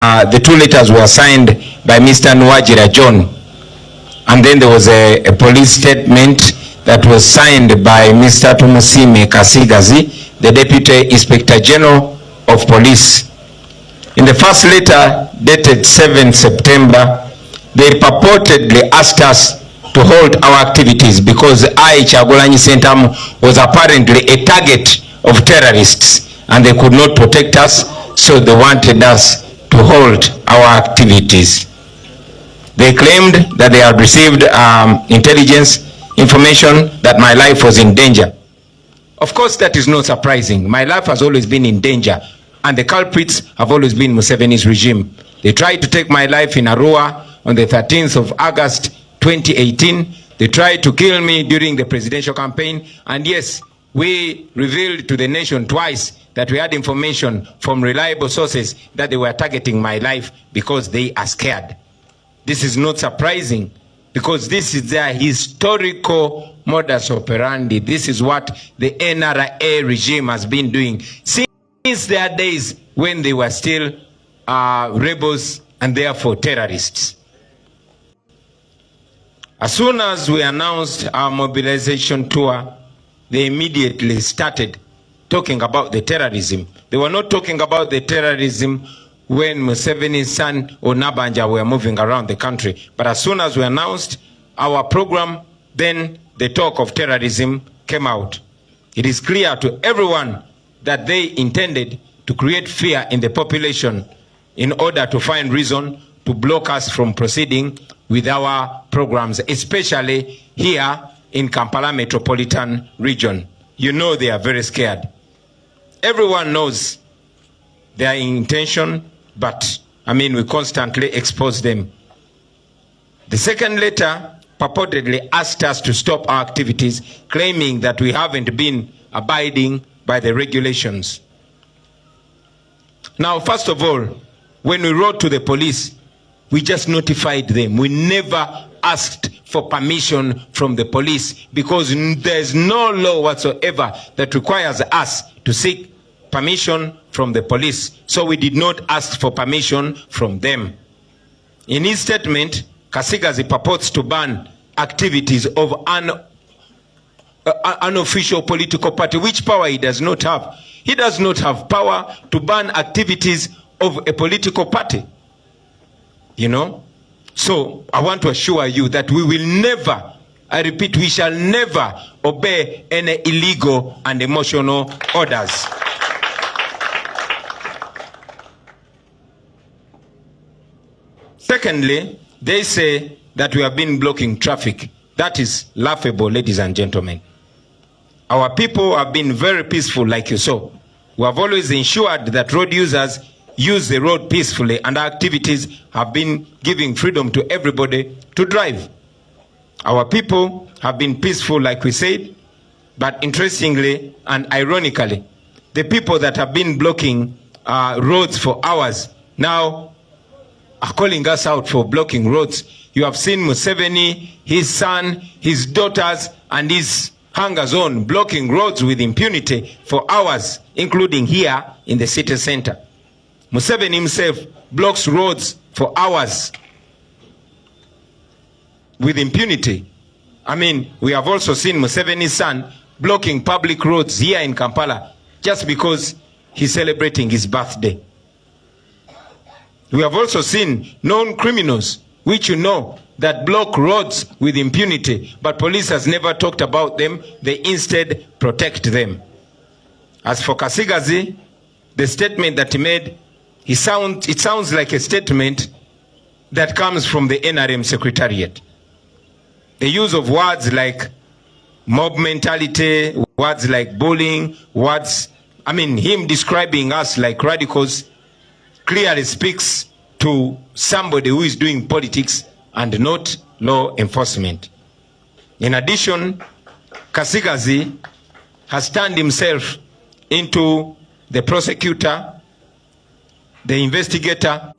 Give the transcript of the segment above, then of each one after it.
The two letters were signed by Mr. Nwajira John, and then there was a police statement that was signed by Mr. Tumusime Kasigazi, the Deputy Inspector General of Police. In the first letter dated 7 September, they purportedly asked us to hold our activities because H.E Kyagulanyi Centre was apparently a target of terrorists and they could not protect us, so they wanted us to hold our activities. They claimed that they had received intelligence information that my life was in danger. Of course, that is not surprising. My life has always been in danger, and the culprits have always been Museveni's regime. They tried to take my life in Arua on the 13th of August 2018. They tried to kill me during the presidential campaign, and yes, we revealed to the nation twice that we had information from reliable sources that they were targeting my life because they are scared. This is not surprising because this is their historical modus operandi. This is what the NRA regime has been doing since their days when they were still rebels and therefore terrorists. As soon as we announced our mobilization tour, they immediately started talking about the terrorism. They were not talking about the terrorism when Museveni's son or Nabanja were moving around the country. But as soon as we announced our program, then the talk of terrorism came out. It is clear to everyone that they intended to create fear in the population in order to find reason to block us from proceeding with our programs, especially here in Kampala metropolitan region. You know they are very scared. Everyone knows their intention, but we constantly expose them. The second letter purportedly asked us to stop our activities, claiming that we haven't been abiding by the regulations. Now, first of all, when we wrote to the police, we just notified them. We never asked for permission from the police because there's no law whatsoever that requires us to seek permission from the police. So we did not ask for permission from them. In his statement, Kasigazi purports to ban activities of an unofficial political party, which power he does not have. He does not have power to ban activities of a political party. You know? So I want to assure you that we will never, I repeat, we shall never obey any illegal and emotional orders. Secondly, they say that we have been blocking traffic. That is laughable, ladies and gentlemen. Our people have been very peaceful, like you saw. We have always ensured that road users use the road peacefully, and our activities have been giving freedom to everybody to drive. Our people have been peaceful, like we said, but interestingly and ironically, the people that have been blocking roads for hours now are calling us out for blocking roads. You have seen Museveni, his son, his daughters, and his hunger zone blocking roads with impunity for hours, including here in the city center. Museveni himself blocks roads for hours with impunity. We have also seen Museveni's son blocking public roads here in Kampala just because he's celebrating his birthday. We have also seen known criminals, which you know, that block roads with impunity, but police has never talked about them. They instead protect them. As for Kasigazi, the statement that he made, it sounds like a statement that comes from the NRM Secretariat. The use of words like mob mentality, words like bullying, him describing us like radicals, clearly speaks to somebody who is doing politics and not law enforcement. In addition, Kasigazi has turned himself into the prosecutor, the investigator.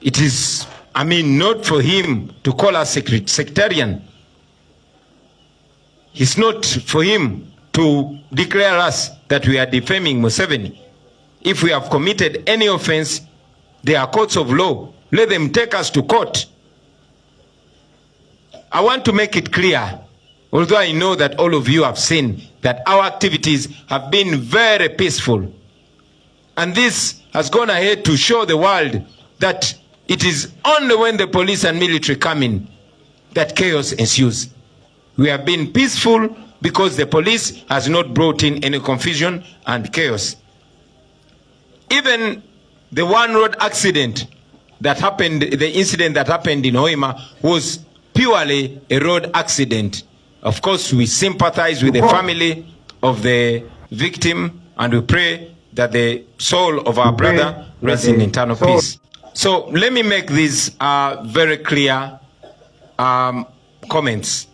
It is, not for him to call us sectarian. It's not for him to declare us that we are defaming Museveni. If we have committed any offense, They are courts of law. Let them take us to court. I want to make it clear, although I know that all of you have seen that our activities have been very peaceful. And this has gone ahead to show the world that it is only when the police and military come in that chaos ensues. We have been peaceful because the police has not brought in any confusion and chaos. Even the one road accident that happened, the incident that happened in Hoima, was purely a road accident. Of course, we sympathize with the family of the victim and we pray that the soul of our brother rests in eternal peace. So let me make these very clear comments.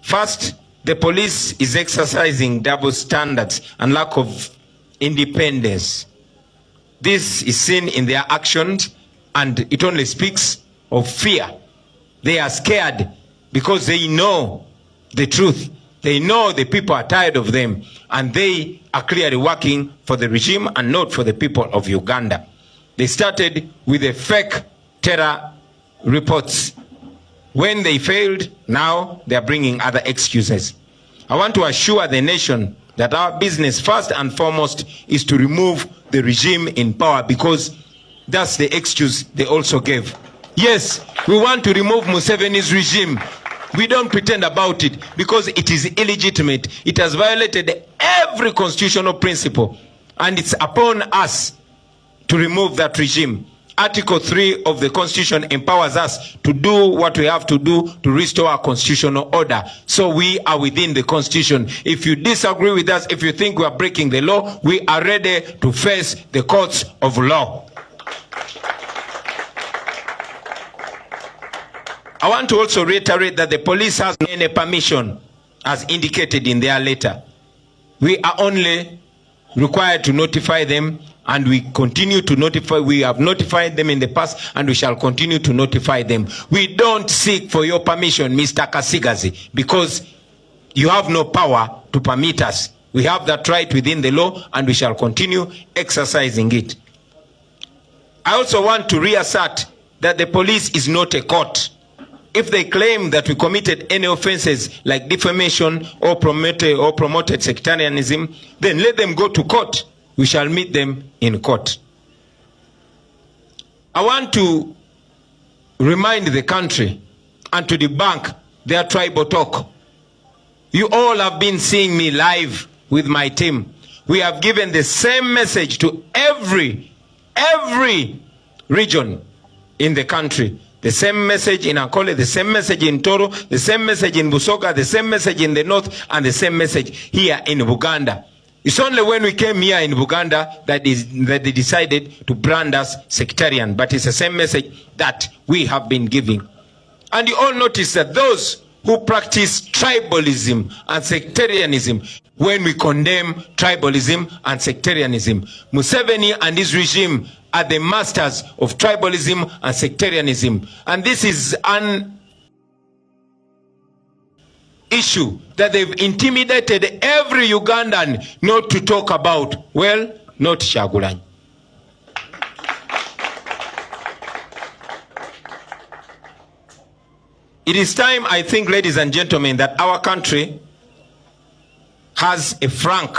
First, the police is exercising double standards and lack of independence. This is seen in their actions, and it only speaks of fear. They are scared because they know the truth. They know the people are tired of them, and they are clearly working for the regime and not for the people of Uganda. They started with the fake terror reports. When they failed, now they are bringing other excuses. I want to assure the nation that our business first and foremost is to remove the regime in power, because that's the excuse they also gave. Yes, we want to remove Museveni's regime. We don't pretend about it because it is illegitimate. It has violated every constitutional principle, and it's upon us to remove that regime. Article 3 of the Constitution empowers us to do what we have to do to restore our constitutional order. So we are within the Constitution. If you disagree with us, if you think we are breaking the law, we are ready to face the courts of law. I want to also reiterate that the police has any permission as indicated in their letter. We are only required to notify them, and we continue to notify. We have notified them in the past, and we shall continue to notify them. We don't seek for your permission, Mr. Kasigazi, because you have no power to permit us. We have that right within the law, and we shall continue exercising it. I also want to reassert that the police is not a court. If they claim that we committed any offenses like defamation or promoted sectarianism, then let them go to court. We shall meet them in court. I want to remind the country and to debunk their tribal talk. You all have been seeing me live with my team. We have given the same message to every region in the country. The same message in Ankole, the same message in Toro, the same message in Busoga, the same message in the north, and the same message here in Buganda. It's only when we came here in Buganda that they decided to brand us sectarian, but it's the same message that we have been giving. And you all notice that those who practice tribalism and sectarianism, when we condemn tribalism and sectarianism, Museveni and his regime are the masters of tribalism and sectarianism. And this is an issue that they've intimidated every Ugandan not to talk about. Well, not Kyagulanyi. It is time, I think, ladies and gentlemen, that our country has a frank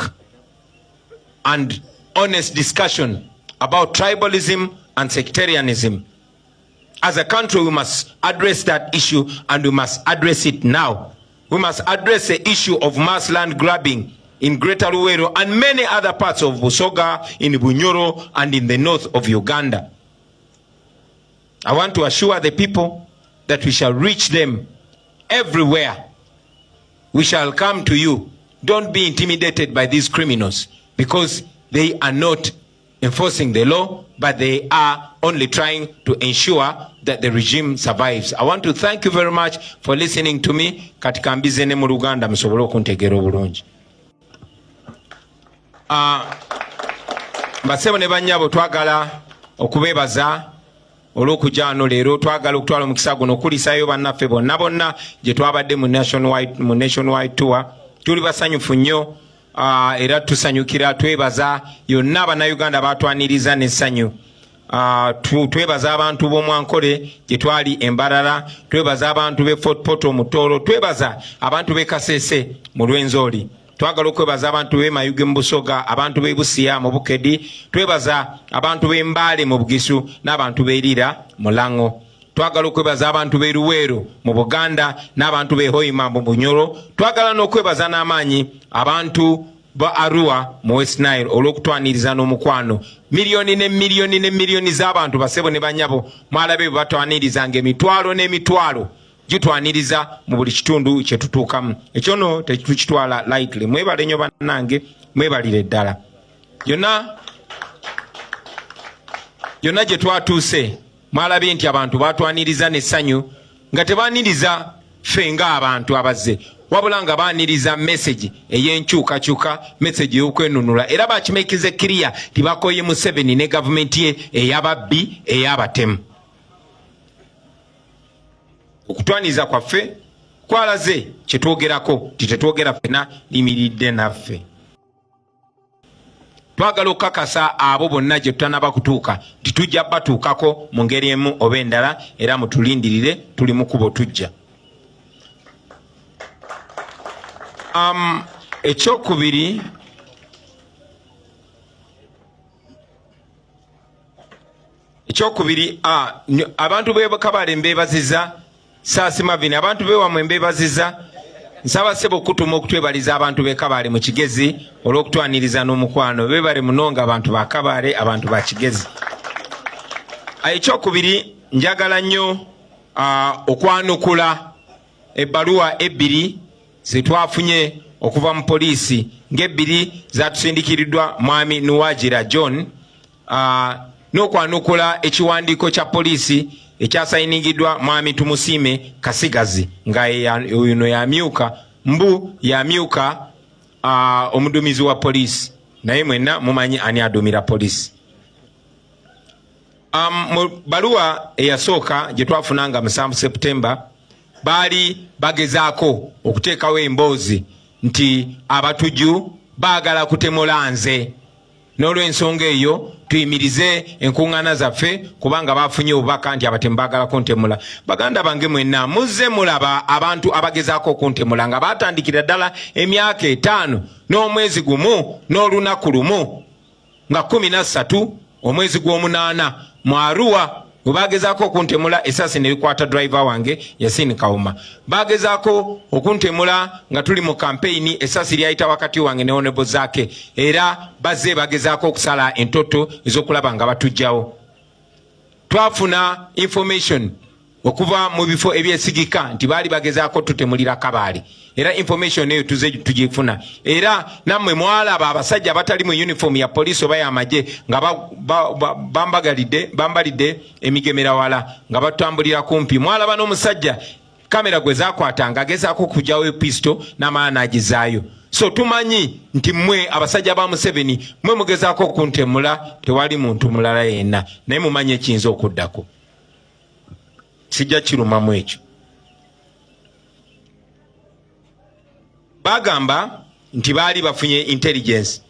and honest discussion about tribalism and sectarianism. As a country, we must address that issue, and we must address it now. We must address the issue of mass land grabbing in Greater Luweero and many other parts of Busoga, in Bunyoro, and in the north of Uganda. I want to assure the people that we shall reach them everywhere. We shall come to you. Don't be intimidated by these criminals, because they are not enforcing the law, but they are only trying to ensure that the regime survives. I want to thank you very much for listening to me. Katika mbize ne mu Luganda musobole okuntegeera obulungi. Basebo ne bannyabo twagala okubeebaza olw'okujja wano leero. Twagala okutwala omukisa guno okuliisayo bannaffe bonna gye twabadde mu nationwide tour. Tuli basanyufu nnyo. Era tusanyukira twebaza yonna abannayuganda batwaniriza n'essanyu. twebaza abantu b'Omwankole gye twali Embarara, twebaza abantu b'e Fort Portal Mutoro, twebaza abantu b'e Kasese mu Lwenzori, twagala okwebaza abantu b'e Mayuge mu Busoga, abantu b'e Busia mu Bukedi, twebaza abantu b'e Mbale mu Bugisu n'abantu b'e Lira mu Lango, twagala okwebaza abantu b'e Luweero mu Buganda n'abantu b'e Hoima mu Bunyoro, twagala n'okwebaza n'amaanyi abantu ba Arua mu West Nile olw'okutwaniriza n'omukwano. Miliyoni ne miliyoni z'abantu basebo ne banyabo mwalabe batwanirizanga emitwalo n'emitwalo gitwaniriza mu buli kitundu kye tutuukamu. Ekyo no tekitwala lightly. Mwebale nnyo bannange, mwebalire ddala. Yonna gye twatuuse mwalabe nti abantu batwaniriza n'essanyu nga tebaniriza ffe ng'abantu abazze, wabula nga baniriza message ey'enkyukakyuka, message y'okwenunula, era bakimekize clear tibakoye Museveni ne gavumenti ye ey'ababbi ey'abatemu. Okutwaniza kwaffe kwalaze kyetwogerako titetwogera ffena limiridde naffe. Twagala okukakasa abo bonna gye tutanaba kutuuka nti tujja batuukako mu ngeri emu oba endala, era mutulindirire, tuli mu kubo tujja. Ekyokubiri, abantu b'e Kabale mbeebaziza, Saasi Mavini, abantu b'ewamwe mbeebaziza, nsaba ssebo okutuma okutwebaliza abantu b'e Kabale mu Kigezi olw'okutwaniriza n'omukwano. Beebale munonga abantu ba Kabale, abantu ba Kigezi. Ekyokubiri, njagala nnyo okwanukula ebbaluwa ebbiri zetwafunye okuva mu poliisi, ng'ebbiri zatusindikiriddwa mwami Nuwagira John, n'okwanukula ekiwandiiko kya poliisi ekyasayiningidwa mwami Tumusiime Kasigazi nga ono yamyuka yamyuka omuduumizi wa poliisi, naye mwenna mumanyi ani adumira poliisi. Mu baluwa eyasooka gye twafunanga mu 7 September baali bagezaako okuteekawo emboozi nti abatujju baagala kutemula nze, n'olw'ensonga eyo tuyimirize enkuŋŋaana zaffe kubanga bafunye obubaka nti abatemu baagala kuntemula. Baganda bange mwenna muzze mulaba abantu abagezaako okuntemula nga baatandikira ddala emyaka 5 n'omwezi gumu n'olunaku lumu nga 13 omwezi gw'omunaana mu Arua bwe bagezaako okuntemula, esasi ne likwata driver wange Yasini Kawuma. Bagezaako okuntemula nga tuli mu campaign, esasi lyayita wakati wange ne Honorable Zaake, era bazze bagezaako okusala entoto ez'okulaba nga batujjawo. Twafuna information okuva mu bifo ebyesigika nti baali bagezaako tutemulira Kabale, era information eyo tuze tugifuna, era nammwe mwalaba abasajja abatali mu uniform ya poliisi oba y'amagye nga bambalidde emigemera wala nga batambulira kumpi. Mwalaba n'omusajja kamera gwe zakwatanga agezaako okugyawo episto n'amala n'agizaayo. So tumanyi nti mmwe abasajja ba Museveni mmwe mugezaako okuntemula, tewali muntu mulala yenna, naye mumanyi ekiyinza okuddako. Sijja kirumamu ekyo. Bagamba nti baali bafunye intelligence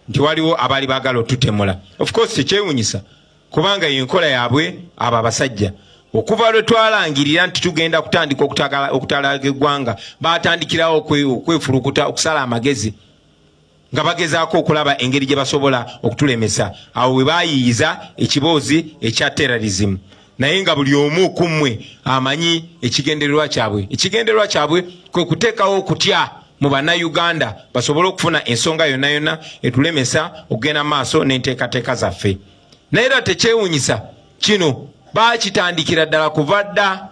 nti waliwo abaali baagala otutemula. Of course tekyewunyisa kubanga yenkola yaabwe abo abasajja. Okuva lwe twalangirira nti tugenda kutandika okutalaga eggwanga, baatandikirawo okwefulukuta okusala amagezi nga bagezaako okulaba engeri gye basobola okutulemesa. Awo we baayiyiza ekiboozi ekya terrorism. Naye nga buli omu ku mmwe amanyi ekigendererwa kyabwe. Ekigendererwa kyabwe kwe kuteekawo okutya mu bannayuganda basobole okufuna ensonga yonna yonna etulemesa okugenda maaso n'enteekateeka zaffe. Naye era tekyewunyisa kino baakitandikira ddala kuva dda.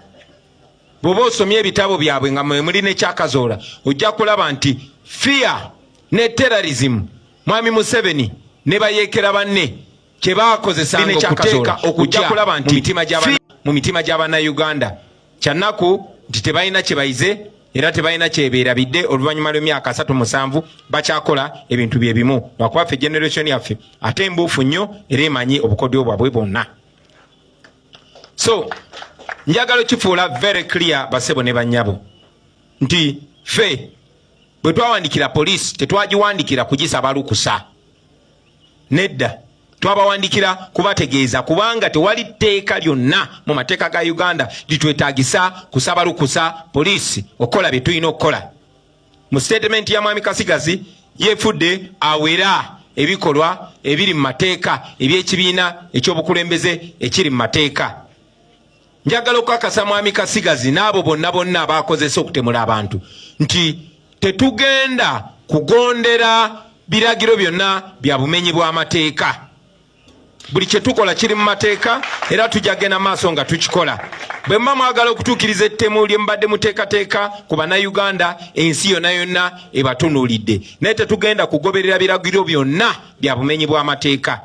Bw'oba osomye ebitabo byabwe nga mwe muli n'ekyakazoola ojja kulaba nti fear ne terrorism mwami Museveni ne bayeekera banne kye baakozesanga okuteeka okujja kulaba nti mu mitima gy'abannayuganda kyannaku nti tebalina kye bayize era tebalina kyebeerabidde. Oluvannyuma lw'emyaka 37 bakyakola ebintu bye bimu lwakuba ffe generation yaffe ate embuufu nnyo era emanyi obukodyo bwabwe bwonna. So njagala okifuula very clear basebo ne bannyabo nti ffe bwe twawandikira poliisi tetwagiwandikira kugisaba lukusa, nedda twabawandikira kubategeeza kubanga tewali tteeka lyonna mu mateeka ga Uganda litwetaagisa kusaba lukusa poliisi okola bye tulina okukola. Mu statement ya Mwami Kasigazi yefudde awera ebikolwa ebiri mu mateeka eby'ekibiina ekyobukulembeze ekiri mu mateeka. Njagala okukakasa Mwami Kasigazi n'abo bonna abakozesa okutemula abantu nti tetugenda kugondera biragiro byonna bya bumenyi bw'amateeka. Buli kye tukola kiri mu mateeka era tujja genda maaso nga tukikola. Bwe mba mwagala okutuukiriza ettemu lye mubadde muteekateeka ku bannayuganda ensi yonna ebatunuulidde, naye tetugenda kugoberera biragiro byonna bya bumenyi bw'amateeka.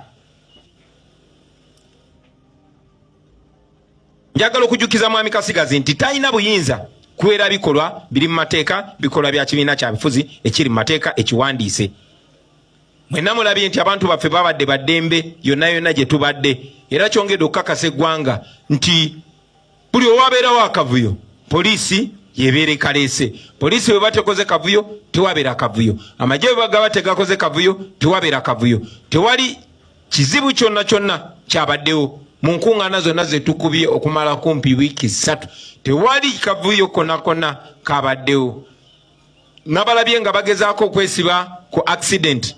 Njagala okujjukiza Mwami Kasigazi nti talina buyinza kuwera bikolwa biri mu mateeka, bikolwa bya kibiina kya bifuzi ekiri mu mateeka ekiwandiise. Mwenna mulabye nti abantu baffe babadde baddembe yonna gye tubadde, era kyongedde okukakasa eggwanga nti buli owabeerawo akavuyo poliisi yebeera ekaleese. Poliisi bwe batekoze kavuyo tewabeera kavuyo, amagye bwe bagaba tegakoze kavuyo tewabeera kavuyo. Tewali kizibu kyonna kyabaddewo mu nkuŋŋaana zonna ze tukubye okumala kumpi wiiki 3, tewali kavuyo konna kabaddewo. Nabalabye nga bagezaako okwesiba ku accident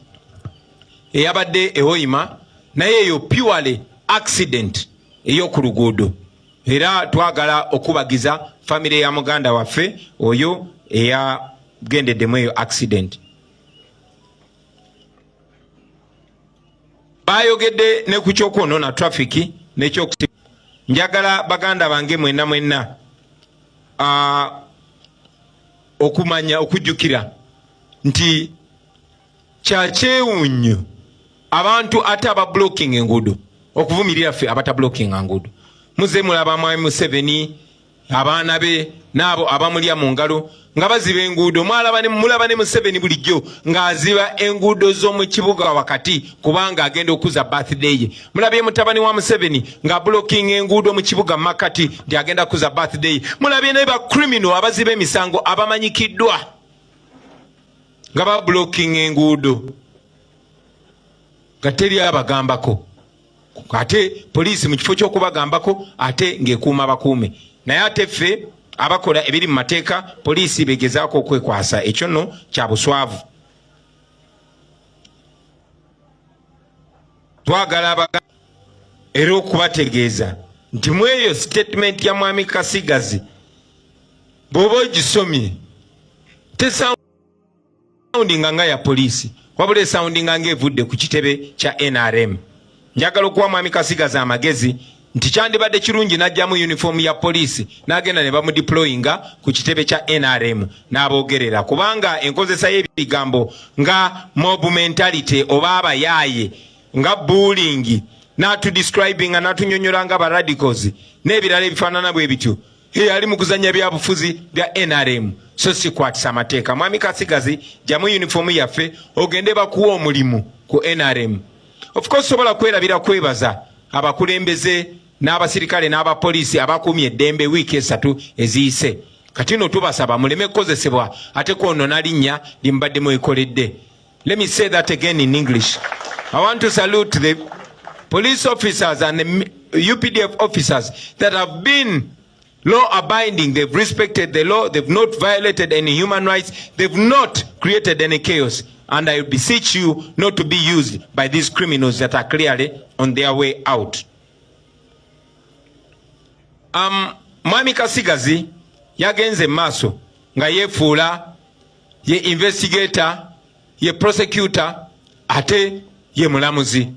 eyabadde ewoyima, naye eyo purely accident ey'oku luguudo. Era twagala okubagiza famire ya muganda waffe oyo eyagendeddemu eyo accident. Bayogedde ne ku kyokwonoona traffic n'ekyokusiba. Njagala baganda bange mwenna okumanya okujjukira nti kyakyewuunyo abantu ate aba blocking enguudo okuvumirira ffe abata blocking enguudo. Muze mulaba Mwami Museveni abaana be n'abo abamulya mu ngalo nga baziba enguudo. Mulaba ne Museveni bulijjo ng'aziba enguudo z'omu kibuga wakati kubanga agenda okuza birthday ye. Mulabye mutabani wa Museveni nga blocking enguudo mu kibuga makati nti agenda kuza birthday. Mulabye ne ba criminal abaziba emisango abamanyikiddwa nga ba blocking enguudo nga teri abagambako, ate poliisi mu kifo ky'okubagambako ate ng'ekuuma bakuume. Naye ate ffe abakola ebiri mu mateeka poliisi begezaako okwekwasa. Ekyo nno kya buswavu. Twagala abaganda era okubategeeza nti mu eyo statement ya Mwami Kasigazi bw'oba ogisomye tesoundinga nga ya poliisi, wabula esoundinga ng'evudde ku kitebe kya NRM. Njagala okuwa Mwami Kasigazi amagezi nti kyandibadde kirungi n'ajjamu uniform ya poliisi n'agenda ne bamudeployinga ku kitebe kya NRM n'aboogerera, kubanga enkozesa y'ebigambo nga mob mentality oba abayaaye nga bullying n'atudescribinga n'atunyonnyola nga baradicals n'ebirala ebifaanana bwe bityo ali mu kuzannya byabufuzi bya NRM, so si kwatisa amateeka. Mwami Kasigazi jjamu uniform yaffe ogende bakuwa omulimu ku NRM. Of course sobola kwerabira kwebaza abakulembeze n'abasirikale n'abapoliisi abakuumye eddembe wiiki 3 eziyise. Kati nno tubasaba muleme kukozesebwa ate kwonoona linnya limbadde mwekoledde. Let me say that again in English. I want to salute the police officers and the UPDF officers that have been law abiding. They've respected the law. They've not violated any human rights. They've not created any chaos. And I beseech you not to be used by these criminals that are clearly on their way out. Mwami Kasigazi yagenze maaso nga yefuula ye investigator, ye prosecutor, ate ye mulamuzi,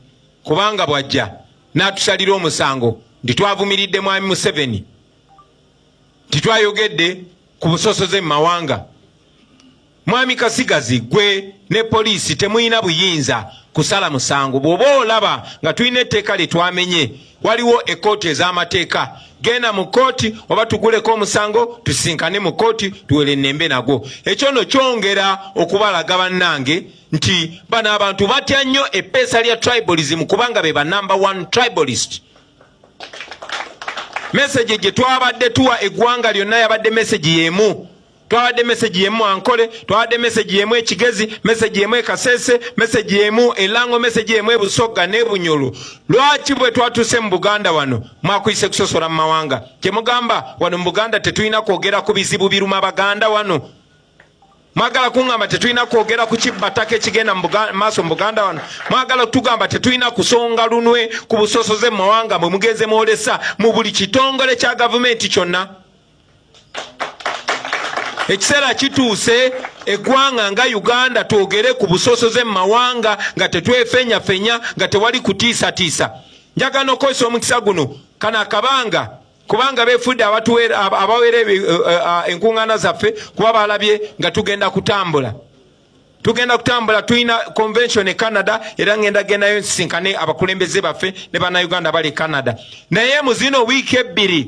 kubanga bwajja n'atusalira omusango nti twavumiridde Mwami Museveni, titwayogedde ku busosoze mu mawanga. Mwami Kasigazi gwe ne poliisi temuyina buyinza kusala musango. Bw'oba olaba nga tulina etteeka lye twamenye, waliwo ekkooti ez'amateeka, genda mu kkooti oba tuguleko omusango tusisinkane mu kkooti tuwere ennembe nagwo. Ekyo nno kyongera okubalaga bannange nti bano abantu batya nnyo eppeesa lya tribalism kubanga be ba number 1 tribalist. Message gye twabadde tuwa eggwanga lyonna yabadde message y'emu. Twabadde message yemu Ankole, twabadde message yemu Ekigezi, message yemu Kasese, message yemu Elango, message yemu Busoga ne Bunyoro. Lwaki bwe twatuse mu Buganda wano mwakuyise kusosola mu mawanga? Kye mugamba wano mu Buganda tetulina kwogera ku bizibu biruma Baganda wano. Mwagala kungamba tetulina kwogera ku kibataka ekigenda maaso mu Buganda wano. Mwagala tugamba tetulina kusonga lunwe ku busosoze mu mawanga mwe mugenze mwolesa mu buli kitongole kya gavumenti kyonna. Ekiseera kituuse eggwanga nga Uganda twogere ku busosoze mu mawanga nga tetwefenya nga tewali kutiisatiisa. Njagala okozesa omukisa guno kana akabanga kubanga befudde abawera enkuŋŋaana zaffe kuba balabye nga tugenda kutambula. Tulina convention e Canada era ngenda gendayo nsinkane abakulembeze baffe ne bannayuganda bali Canada. Naye mu zino wiiki ebbiri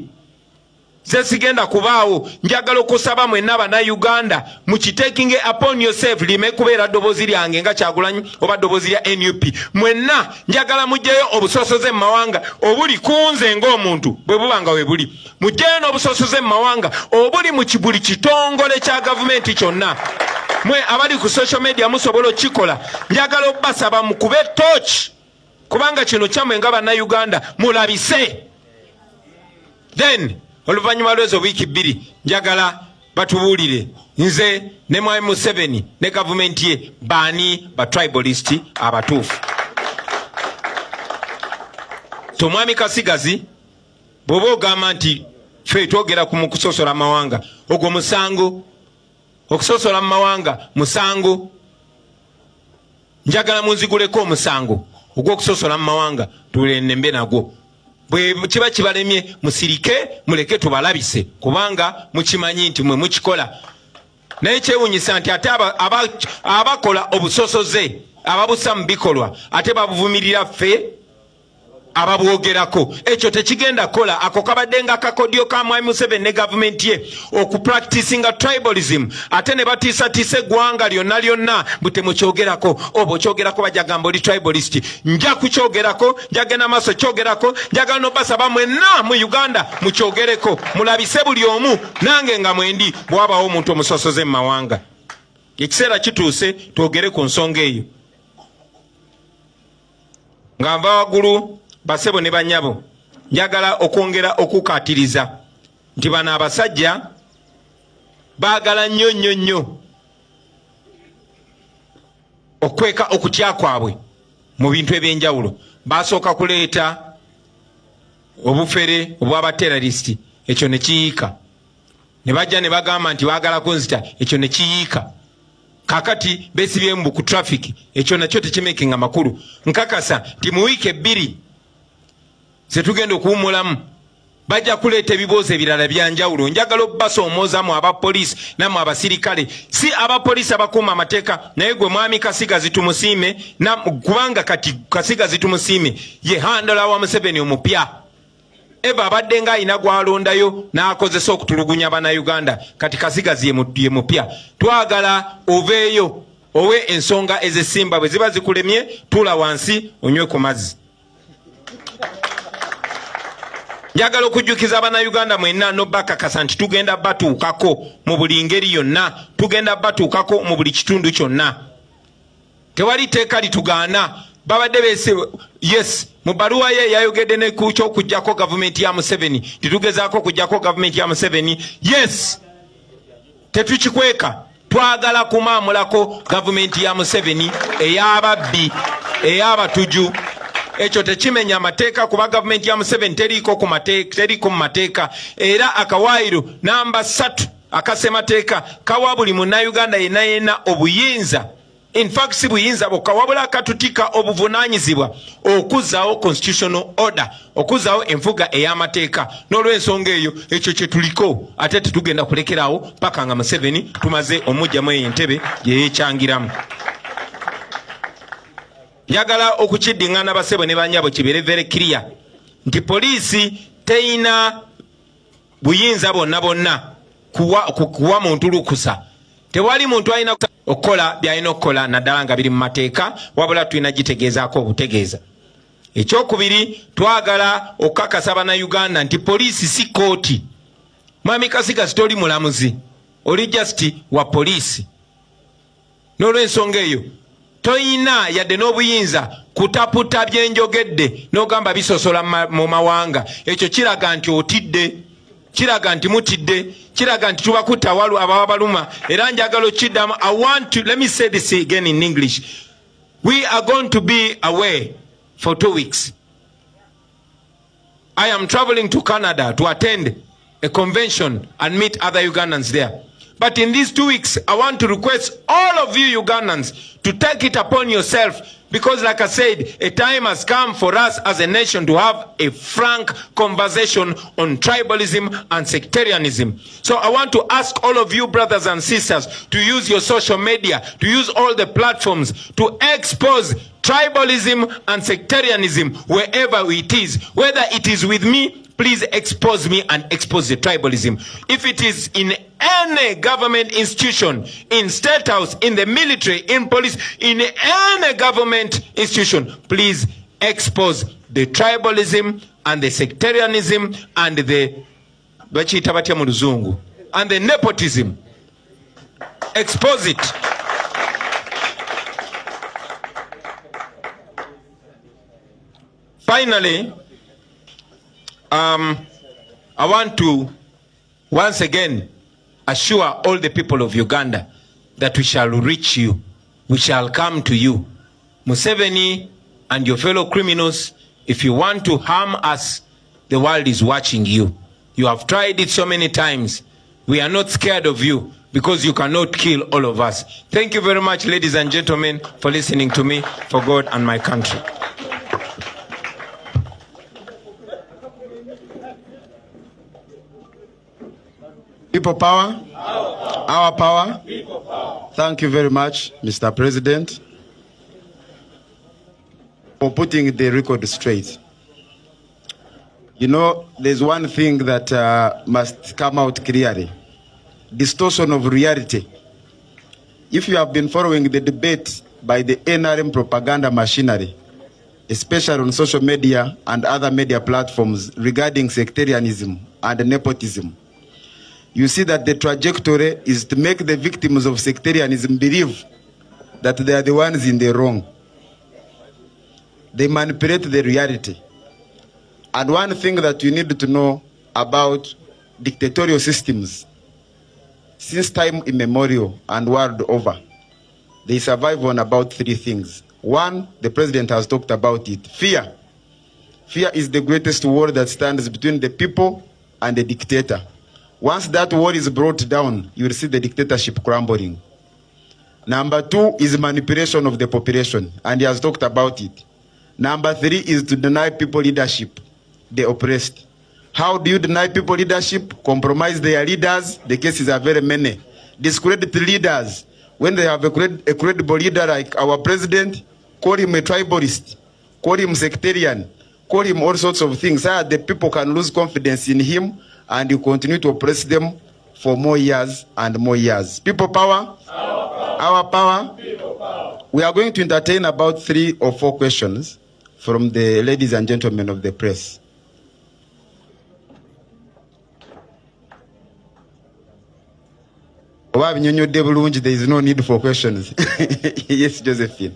zesigenda kubaawo njagala okusaba mwenna bannayuganda mukitekinge upon yourself lime kubeera ddoboozi lyange nga Kyagulanyi oba ddoboozi lya NUP. Mwenna njagala mugyeyo obusosoze mu mawanga obuli kunze ng'omuntu bwe bubanga we buli. Mugyeyo n'obusosoze mu mawanga obuli mu buli kitongole kya gavumenti kyonna. Mwe abali ku social media musobola okikola. Njagala obbasaba mukube torch kubanga kino kyammwe nga bannayuganda mulabise. Then oluvannyuma lw'ezo wiiki bbiri njagala batubuulire nze ne Mwami Museveni ne gavumenti ye baani ba tribalist abatuufu. So Mwami Kasigazi bw'oba ogamba nti ffe twogera ku kusosola mu mawanga ogwo musango. Okusosola mu mawanga musango. Njagala munziguleko omusango ogw'okusosola mu mawanga tulembe nagwo. Bwe kiba kibalemye musirike muleke tubalabise kubanga mukimanyi nti mwe mukikola. Naye kyewuunyisa nti ate abakola obusosoze ababusa mu bikolwa ate babuvumirira ffe ababwogerako. Ekyo tekigenda kola. Ako kabadde nga kakodyo ka Mwami Museveni ne gavumenti ye okupracticinga tribalism ate ne batiisatiisa eggwanga lyonna butemukyogerako. Oba okyogerako bajagamba oli tribalist. Nja kukyogerako, njagenda maaso kyogerako, njagala n'obasaba mwenna mu Uganda mukyogereko mulabise buli omu nange nga mwendi bw'abaawo omuntu omusosoze mu mawanga. Ekiseera kituuse twogere ku nsonga eyo. Nga nva waggulu basebo ne banyabo njagala okwongera okukatiriza nti bano abasajja baagala nnyo okweka okutya kwabwe mu bintu eby'enjawulo. Basooka kuleeta obufere obw'abaterrorisiti, ekyo ne kiyiika. Ne bajja ne bagamba nti baagala kunzita, ekyo ne kiyiika. Kakati beesibye mbu ku traffic, ekyo nakyo tekimekinga makulu. Nkakasa nti mu wiiki ebbiri zetugenda okuwummulamu bajja kuleeta ebibuuzo ebirala byanjawulo. Njagala okubasoomoozamu abapoliisi nammwe abasirikale, si abapoliisi abakuuma amateeka naye gwe Mwami Kasigazi tumusiime kubanga kati Kasigazi tumusiime ye handala wa Museveni omupya. Eba abadde nga alina gwalondayo n'akozesa okutulugunya bannayuganda, kati Kasigazi ye mupya. Twagala oveeyo owe ensonga ez'essimba bwe ziba zikulemye tuula wansi onywe ku mazzi. Njagala okujjukiza bannayuganda mwenna n'obakakasa nti tugenda batuukako mu buli ngeri yonna, tugenda batuukako mu buli kitundu kyonna. Tewali teeka litugaana. Babadde beese yes mu bbaluwa ye yayogedde ne ku ky'okuggyako gavumenti ya Museveni, titugezaako okuggyako gavumenti ya Museveni. Yes, tetukikweka. Twagala kumaamulako gavumenti ya Museveni ey'ababbi, ey'abatuju. Ekyo tekimenya amateeka kuba gavumenti ya Museveni teriiko mu mateeka. Era akawaayiro namba 3 akasemateeka kawa buli munnayuganda yenna obuyinza, in fact si buyinza bwokka wabula akatutika obuvunaanyizibwa okuzzaawo constitutional order, okuzzaawo enfuga ey'amateeka. N'olw'ensonga eyo ekyo kye tuliko ate tetugenda kulekeraawo paka nga Museveni tumaze omujjamu eyo entebe gye yeekyangiramu. Njagala okukiddiŋŋaana basebo ne banyabo kibeere very clear nti poliisi teyina buyinza bonna kuwa muntu lukusa. Tewali muntu alina okukola by'alina okukola naddala nga biri mu mateeka, wabula tulina gitegeezaako obutegeeza. Ekyokubiri, twagala okukakasa bannayuganda nti poliisi si kooti. Mwami Kasigazi toli mulamuzi. oli just wa poliisi. N'olw'ensonga eyo toyina yadde n'obuyinza kutaputa byenjogedde n'ogamba bisosola mu mawanga. Ekyo kiraga nti otidde, kiraga nti mutidde, kiraga nti tubakutta ababaluma. Era njagala okiddamu. Let me say this again in English. We are going to be away for 2 weeks. I am traveling to Canada to attend a convention and meet other Ugandans there. But in these 2 weeks, I want to request all of you Ugandans to take it upon yourself, because like I said, a time has come for us as a nation to have a frank conversation on tribalism and sectarianism. So I want to ask all of you brothers and sisters to use your social media, to use all the platforms to expose tribalism and sectarianism wherever it is. Whether it is with me, please expose me and expose the tribalism. If it is in any government institution, in state house, in the military, in police, in any government institution, please expose the tribalism and the sectarianism and the and the nepotism. Expose it. Finally, I want to once again assure all the people of Uganda that we shall reach you. We shall come to you. Museveni and your fellow criminals, if you want to harm us, the world is watching you. You have tried it so many times. We are not scared of you because you cannot kill all of us. Thank you very much, ladies and gentlemen, for listening to me, for God and my country. People power? Our power? People power. Thank you very much, Mr. President, for putting the record straight. You know, there's one thing that must come out clearly. Distortion of reality. If you have been following the debate by the NRM propaganda machinery, especially on social media and other media platforms regarding sectarianism and nepotism, you see that the trajectory is to make the victims of sectarianism believe that they are the ones in the wrong. They manipulate the reality. And one thing that you need to know about dictatorial systems, since time immemorial and world over, they survive on about 3 things. One, the president has talked about it: fear. Fear is the greatest wall that stands between the people and the dictator. Once that wall is brought down, you will see the dictatorship crumbling. Number 2 is manipulation of the population, and he has talked about it. Number 3 is to deny people leadership, the oppressed. How do you deny people leadership? Compromise their leaders. The cases are very many. Discredit the leaders. When they have a credible leader like our president, call him a tribalist, call him sectarian, call him all sorts of things, so that the people can lose confidence in him and you continue to oppress them for more years and more years. People power? Our power? People power. We are going to entertain about 3 or 4 questions from the ladies and gentlemen of the press. There is no need for questions. Yes, Josephine.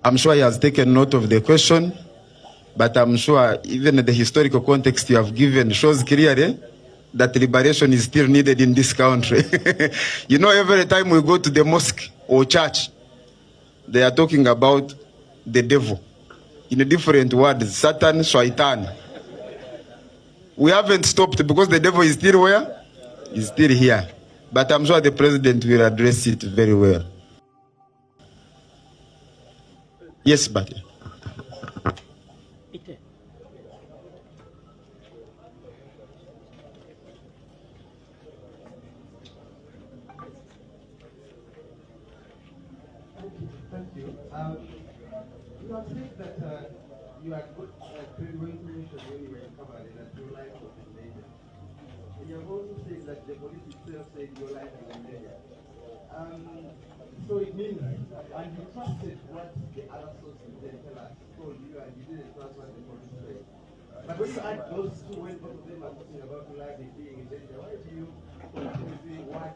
I'm sure he has taken note of the question, but I'm sure even the historical context you have given shows clearly that liberation is still needed in this country. You know, every time we go to the mosque or church, they are talking about the devil in a different words, Satan, Shaitan. We haven't stopped because the devil is still where? He's still here. But I'm sure the president will address it very well. Yes, but. Thank you. You have said that you had good credible information when you were covered and that your life was in danger. And you have also said that the police itself said your life is in danger. So it means, and you trusted what the other sources then told you, and you didn't trust what the police said. But when you add those two, when both of them are talking about your life being in danger, why do you see what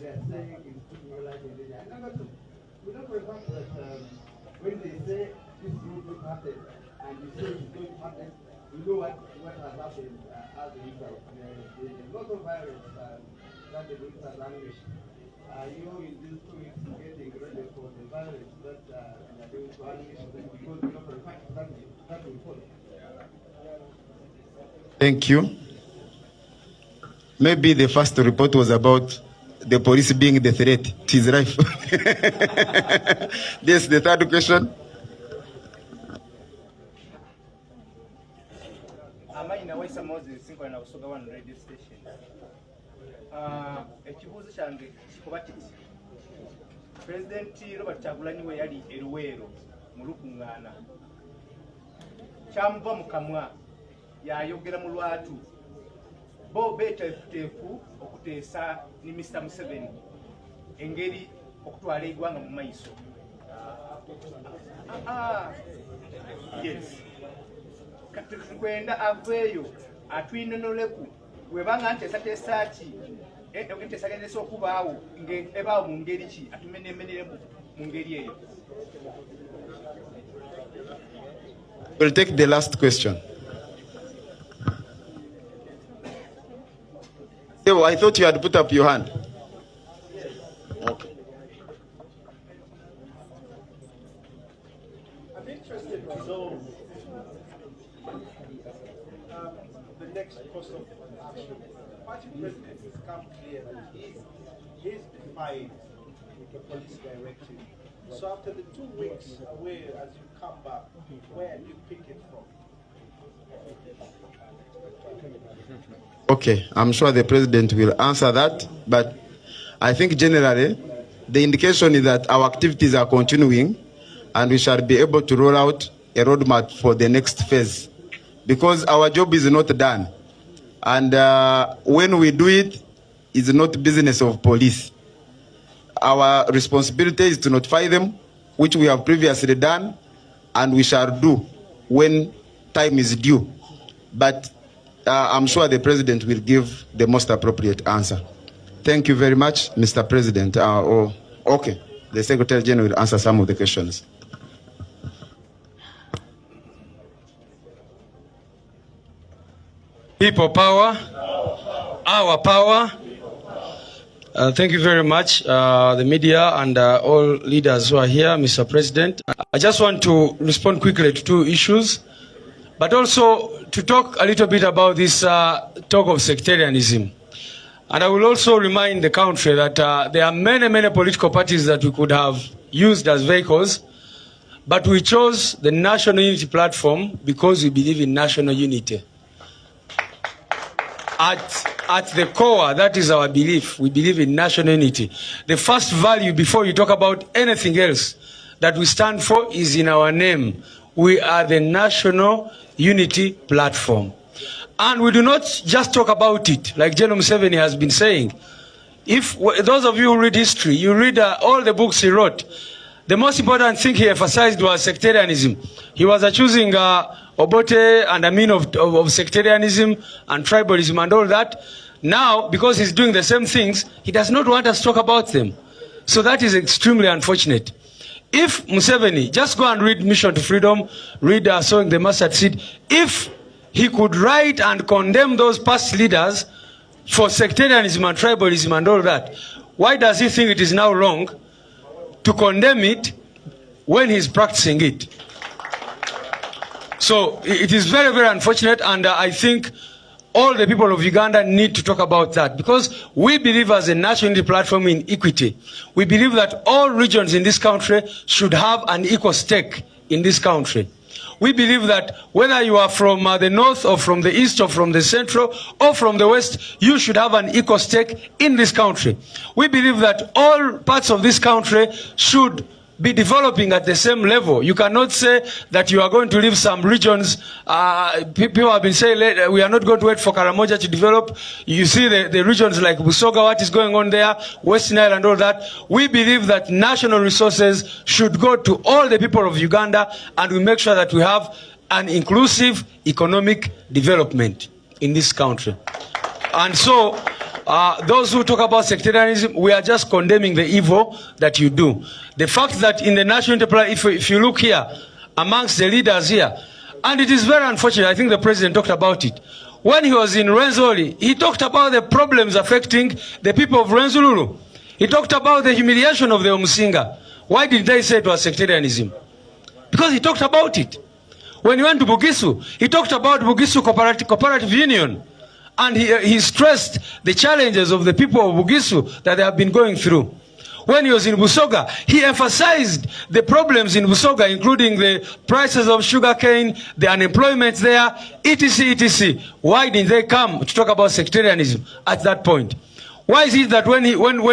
they are saying is putting your life in danger? And number two, we know for a fact that when they say this will happen, and you say it's going to happen, we know what has happened as a result. There's a lot of violence that the police has unleashed. You know, in these 2 weeks, getting ready for the violence that they are going to unleash, because we know for a fact that will follow. Thank you. Maybe the first report was about the police being the threat to his life. This is the third question. President Robert Kyagulanyi we yali eruwero mulukungana kyamva mukamwa yayogera mu lwatu bo betefu okuteesa ni Mr. Museveni engeri okutwala eggwanga mu maiso. Yes. Kwenda aveeyo atwinonoleku webanga nteesateesa ki enteesaganyesa okubaawo ebaawo mu ngeri ki atumenemenere mu ngeri eyo. We'll take the last question. Oh, I thought you had put up your hand. Okay. I'm interested to know the next course of action. The party president has come clear that he's defying the police directive. So after the 2 weeks away, as you come back, where do you pick it from? Okay, I'm sure the president will answer that, but I think generally the indication is that our activities are continuing and we shall be able to roll out a roadmap for the next phase because our job is not done. And when we do it, it's not business of police. Our responsibility is to notify them, which we have previously done, and we shall do when time is due. But I'm sure the president will give the most appropriate answer. Thank you very much, Mr. President. Okay, the Secretary General will answer some of the questions. People power, our power. Thank you very much, the media and all leaders who are here, Mr. President. I just want to respond quickly to 2 issues, but also to talk a little bit about this talk of sectarianism. And I will also remind the country that there are many political parties that we could have used as vehicles, but we chose the National Unity Platform because we believe in national unity. At the core, that is our belief. We believe in national unity. The first value before you talk about anything else that we stand for is in our name. We are the National Unity Platform. And we do not just talk about it, like General Museveni has been saying. If those of you who read history, you read all the books he wrote, the most important thing he emphasized was sectarianism. He was accusing Obote and Amin of sectarianism and tribalism and all that. Now, because he's doing the same things, he does not want us to talk about them. So that is extremely unfortunate. If Museveni, just go and read Mission to Freedom, read Sowing the Mustard Seed, if he could write and condemn those past leaders, for sectarianism and tribalism and all that, why does he think it is now wrong to condemn it when he's practicing it? So it is very, very unfortunate, and I think all the people of Uganda need to talk about that, because we believe as a national unity platform in equity. We believe that all regions in this country should have an equal stake in this country. We believe that whether you are from the north or from the east or from the central or from the west, you should have an equal stake in this country. We believe that all parts of this country should be developing at the same level. You cannot say that you are going to leave some regions. People have been saying we are not going to wait for Karamoja to develop. You see the regions like Busoga, what is going on there, West Nile and all that. We believe that national resources should go to all the people of Uganda, and we make sure that we have an inclusive economic development in this country. And so, those who talk about sectarianism, we are just condemning the evil that you do. The fact that in the national enterprise, if you look here, amongst the leaders here, and it is very unfortunate, I think the president talked about it. When he was in Rwenzori, he talked about the problems affecting the people of Rwenzururu. He talked about the humiliation of the Omusinga. Why did they say it was sectarianism? Because he talked about it. When he went to Bugisu, he talked about Bugisu Cooperative Union. And he stressed the challenges of the people of Bugisu that they have been going through. When he was in Busoga, he emphasized the problems in Busoga, including the prices of sugarcane, the unemployment there, etc., etc. Why didn't they come to talk about sectarianism at that point? Why is it that when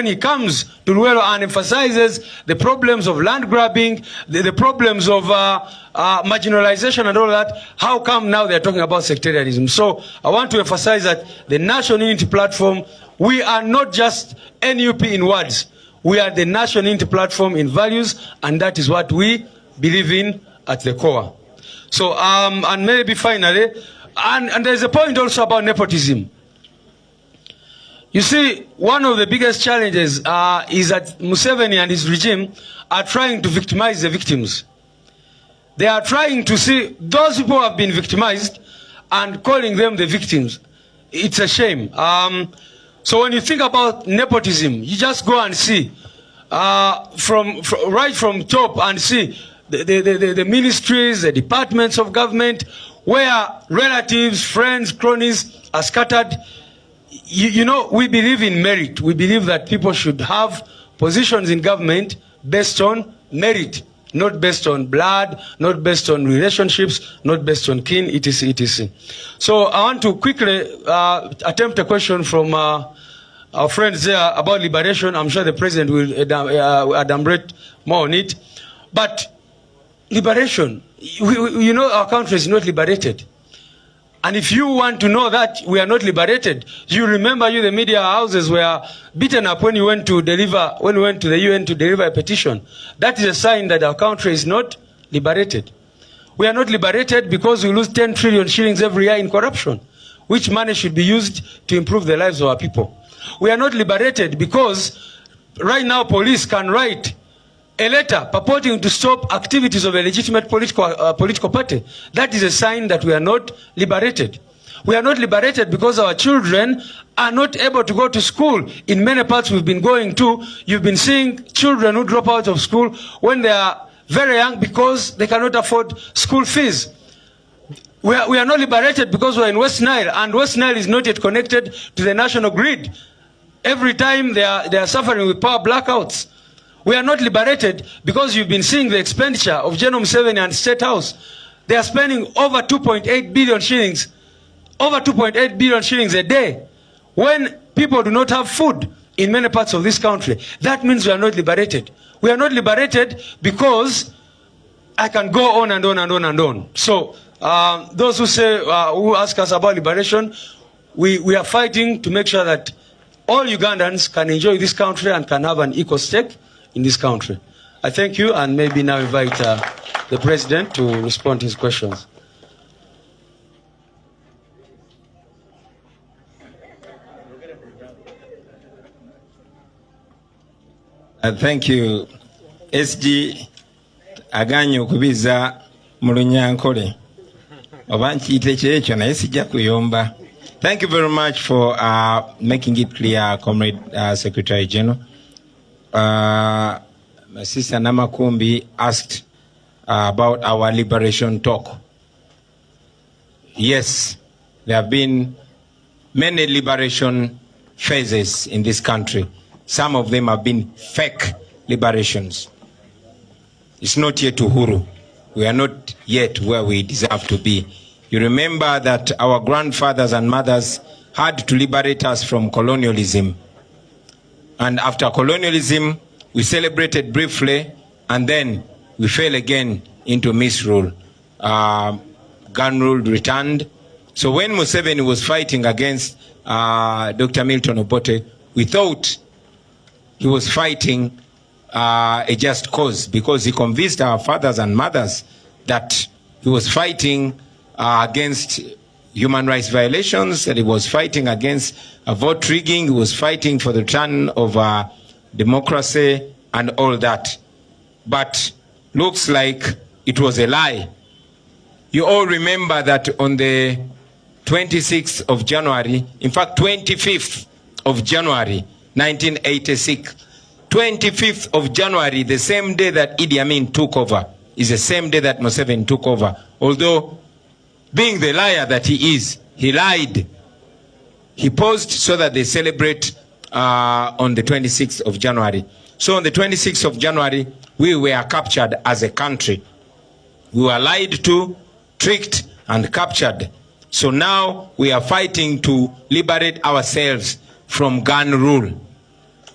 he comes to Luwelo and emphasizes the problems of land grabbing, the problems of marginalization and all that, how come now they're talking about sectarianism? So I want to emphasize that the National Unity Platform, we are not just NUP in words. We are the National Unity Platform in values, and that is what we believe in at the core. So, and maybe finally, and there's a point also about nepotism. You see, one of the biggest challenges is that Museveni and his regime are trying to victimize the victims. They are trying to see those people who have been victimized and calling them the victims. It's a shame. So when you think about nepotism, you just go and see right from top and see the ministries, the departments of government, where relatives, friends, cronies are scattered. You know, we believe in merit. We believe that people should have positions in government based on merit, not based on blood, not based on relationships, not based on kin, etc., etc. So I want to quickly attempt a question from our friends there about liberation. I'm sure the president will elaborate more on it. But liberation, you know, our country is not liberated. And if you want to know that we are not liberated, you remember the media houses were beaten up when you went to the UN to deliver a petition. That is a sign that our country is not liberated. We are not liberated because we lose 10 trillion shillings every year in corruption, which money should be used to improve the lives of our people. We are not liberated because right now police can write a letter purporting to stop activities of a legitimate political party. That is a sign that we are not liberated. We are not liberated because our children are not able to go to school. In many parts we've been going to, you've been seeing children who drop out of school when they are very young because they cannot afford school fees. We are not liberated because we're in West Nile, and West Nile is not yet connected to the national grid. Every time they are suffering with power blackouts. We are not liberated because you've been seeing the expenditure of General Museveni and State House. They are spending over 2.8 billion shillings, over 2.8 billion shillings a day, when people do not have food in many parts of this country. That means we are not liberated. We are not liberated because I can go on and on and on and on. So those who say, who ask us about liberation, we are fighting to make sure that all Ugandans can enjoy this country and can have an equal stake in this country. I thank you, and maybe now invite the president to respond to his questions. Thank you. SG aganye okubiza mu Lunyankole. Oba nkiyite kyekyo naye sijja kuyomba. Thank you very much for making it clear, Comrade Secretary General. My sister Namakumbi asked about our liberation talk. Yes, there have been many liberation phases in this country. Some of them have been fake liberations. It's not yet Uhuru. We are not yet where we deserve to be. You remember that our grandfathers and mothers had to liberate us from colonialism. And after colonialism, we celebrated briefly, and then we fell again into misrule. Gun rule returned. So when Museveni was fighting against Dr. Milton Obote, we thought he was fighting a just cause, because he convinced our fathers and mothers that he was fighting against human rights violations, that he was fighting against vote rigging, he was fighting for the return of democracy and all that. But looks like it was a lie. You all remember that on the 26th of January, in fact 25th of January 1986, 25th of January, the same day that Idi Amin took over, is the same day that Museveni took over. Although, being the liar that he is, he lied. He paused so that they celebrate on the 26th of January. So on the 26th of January, we were captured as a country. We were lied to, tricked, and captured. So now we are fighting to liberate ourselves from gun rule.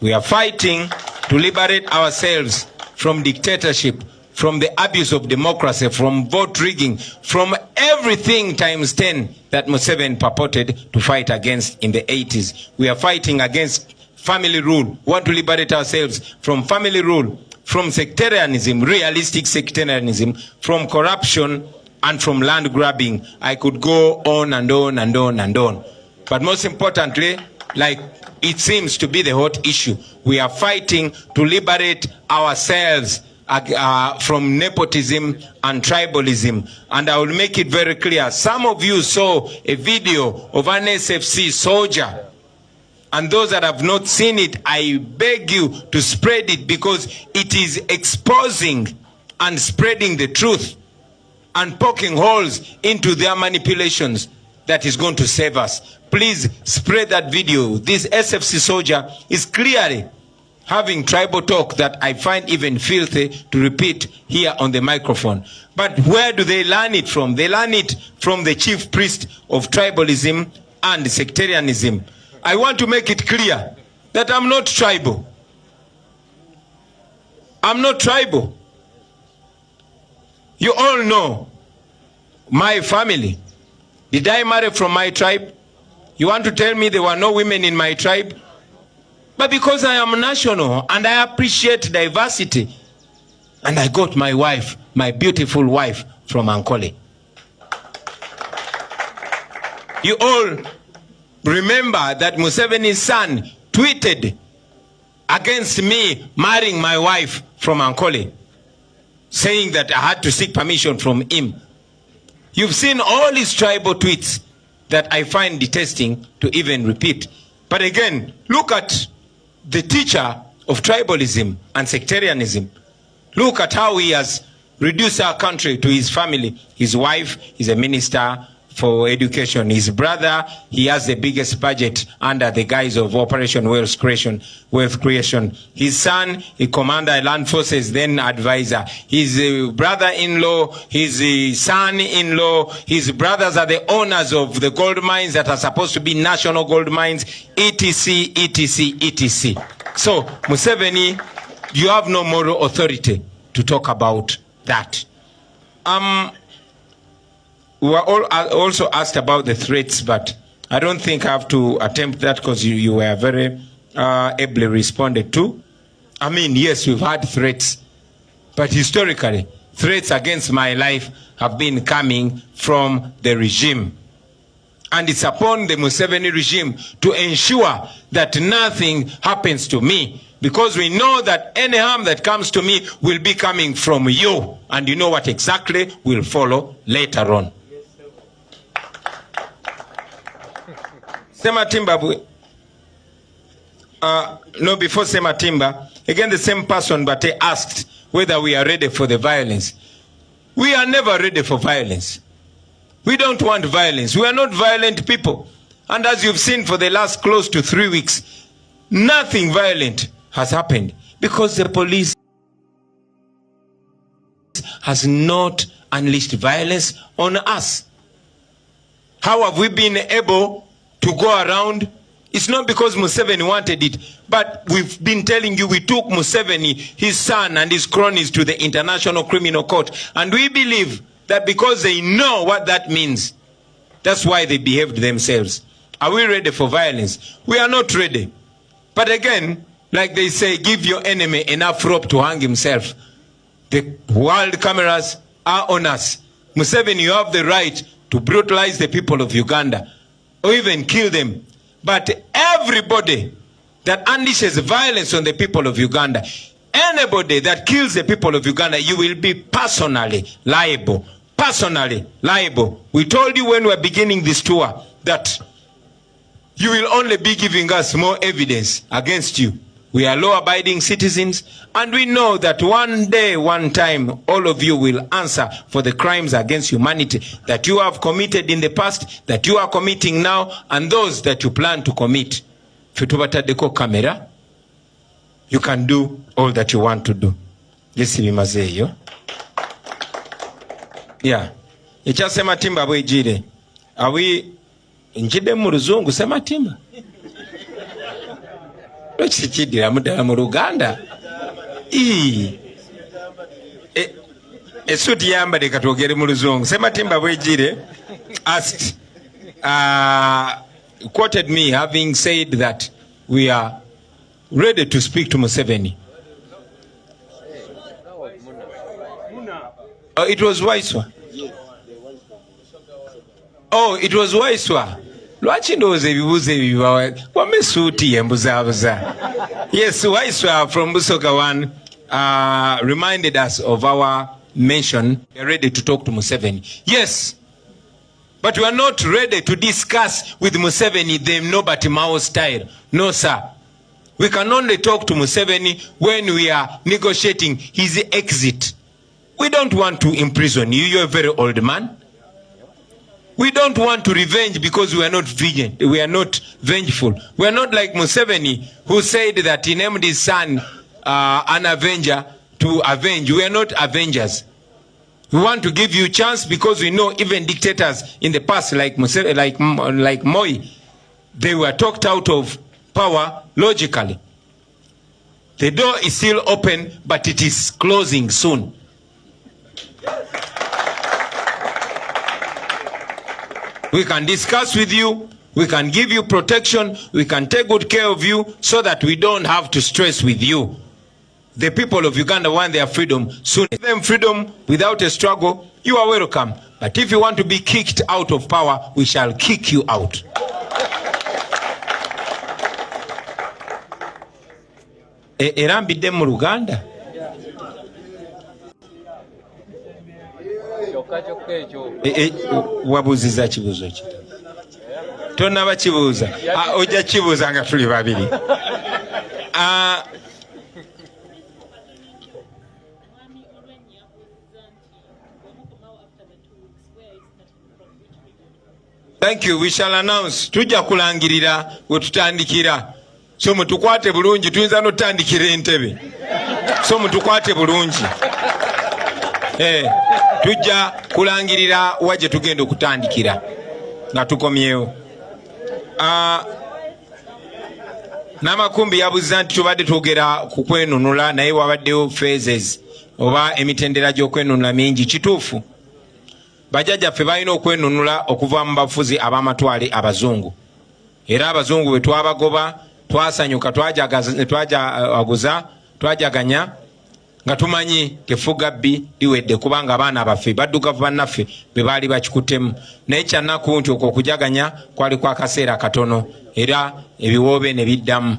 We are fighting to liberate ourselves from dictatorship, from the abuse of democracy, from vote rigging, from everything times 10 that Museveni purported to fight against in the 80s. We are fighting against family rule. We want to liberate ourselves from family rule, from sectarianism, realistic sectarianism, from corruption, and from land grabbing. I could go on and on and on and on. But most importantly, like it seems to be the hot issue, we are fighting to liberate ourselves from nepotism and tribalism. And I will make it very clear. Some of you saw a video of an SFC soldier. And those that have not seen it, I beg you to spread it, because it is exposing and spreading the truth and poking holes into their manipulations that is going to save us. Please spread that video. This SFC soldier is clearly having tribal talk that I find even filthy to repeat here on the microphone. But where do they learn it from? They learn it from the chief priest of tribalism and sectarianism. I want to make it clear that I'm not tribal. I'm not tribal. You all know my family. Did I marry from my tribe? You want to tell me there were no women in my tribe? But because I am national and I appreciate diversity, and I got my wife, my beautiful wife, from Ankole. You all remember that Museveni's son tweeted against me marrying my wife from Ankole, saying that I had to seek permission from him. You've seen all his tribal tweets that I find detesting to even repeat. But again, look at the teacher of tribalism and sectarianism. Look at how he has reduced our country to his family. His wife is a minister for education. His brother, he has the biggest budget under the guise of Operation Wealth Creation. His son, he commander land forces, then advisor. His brother-in-law, his son-in-law, his brothers are the owners of the gold mines that are supposed to be national gold mines, etc., etc., etc. So, Museveni, you have no moral authority to talk about that. We were all also asked about the threats, but I don't think I have to attempt that, because you were very ably responded to. I mean, yes, we've had threats, but historically, threats against my life have been coming from the regime. And it's upon the Museveni regime to ensure that nothing happens to me, because we know that any harm that comes to me will be coming from you. And you know what exactly will follow later on. Sematimba, no, before Sematimba, again the same person, but they asked whether we are ready for the violence. We are never ready for violence. We don't want violence. We are not violent people. And as you've seen for the last close to 3 weeks, nothing violent has happened because the police has not unleashed violence on us. How have we been able to go around? It's not because Museveni wanted it, but we've been telling you we took Museveni, his son and his cronies to the International Criminal Court. And we believe that because they know what that means, that's why they behaved themselves. Are we ready for violence? We are not ready. But again, like they say, give your enemy enough rope to hang himself. The world cameras are on us. Museveni, you have the right to brutalize the people of Uganda or even kill them. But everybody that unleashes violence on the people of Uganda, anybody that kills the people of Uganda, you will be personally liable. Personally liable. We told you when we were beginning this tour that you will only be giving us more evidence against you. We are law-abiding citizens, and we know that one day, one time, all of you will answer for the crimes against humanity that you have committed in the past, that you are committing now, and those that you plan to commit. Fitubatadeko camera, you can do all that you want to do. Yes, bimazeyo. Yeah. Echa Sematimba bwejire. Awi njide mu Luzungu Sematimba. Chidira mudala mu Luganda. Esuti yambade katogere mu Luzungu. Sematimba bwejire asked, quoted me having said that we are ready to speak to Museveni. Oh, it was Waiswa. Oh, it was Waiswa. Lwachi ndoze ebibuzo ebibawa wamesuti yembuzabuza. Yes, Waiswa from Busoga 1 reminded us of our mention. We are ready to talk to Museveni. Yes, but we are not ready to discuss with Museveni the Nobody Mao style. No, sir. We can only talk to Museveni when we are negotiating his exit. We don't want to imprison you. You're a very old man. We don't want to revenge because we are not vigilant. We are not vengeful. We are not like Museveni, who said that he named his son an avenger to avenge. We are not avengers. We want to give you a chance because we know even dictators in the past, like like Moi, they were talked out of power logically. The door is still open, but it is closing soon. We can discuss with you, we can give you protection, we can take good care of you so that we don't have to stress with you. The people of Uganda want their freedom soon. Give them freedom without a struggle, you are welcome. But if you want to be kicked out of power, we shall kick you out. Erambidde mu Luganda. Wabuziza kibuzo ki? Tonnaba kibuuza. Ojja kibuuza nga tuli babiri. Thank you. We shall announce. Tujja kulangirira we tutandikira. So mutukwate bulungi tuyinza n'otandikira entebe. So mutukwate bulungi. Tujja kulangirira waje tugenda okutandikira nga tukomyewo. Namakumbi yabuza nti tubadde twogera ku kwenunula naye wabaddewo phases oba emitendera gy'okwenunula mingi. Kituufu bajjajjaffe balina okwenunula okuva mu bafuzi ab'amatwale abazungu, era abazungu bwe twabagoba twasanyuka twajaganya nga tumanyi tefuga bbi liwedde kubanga abaana baffe baddugavu bannaffe be baali bakikutemu. Naye kyannaku nti okwo okujaganya kwali kwa kaseera katono era ebiwoobe ne biddamu.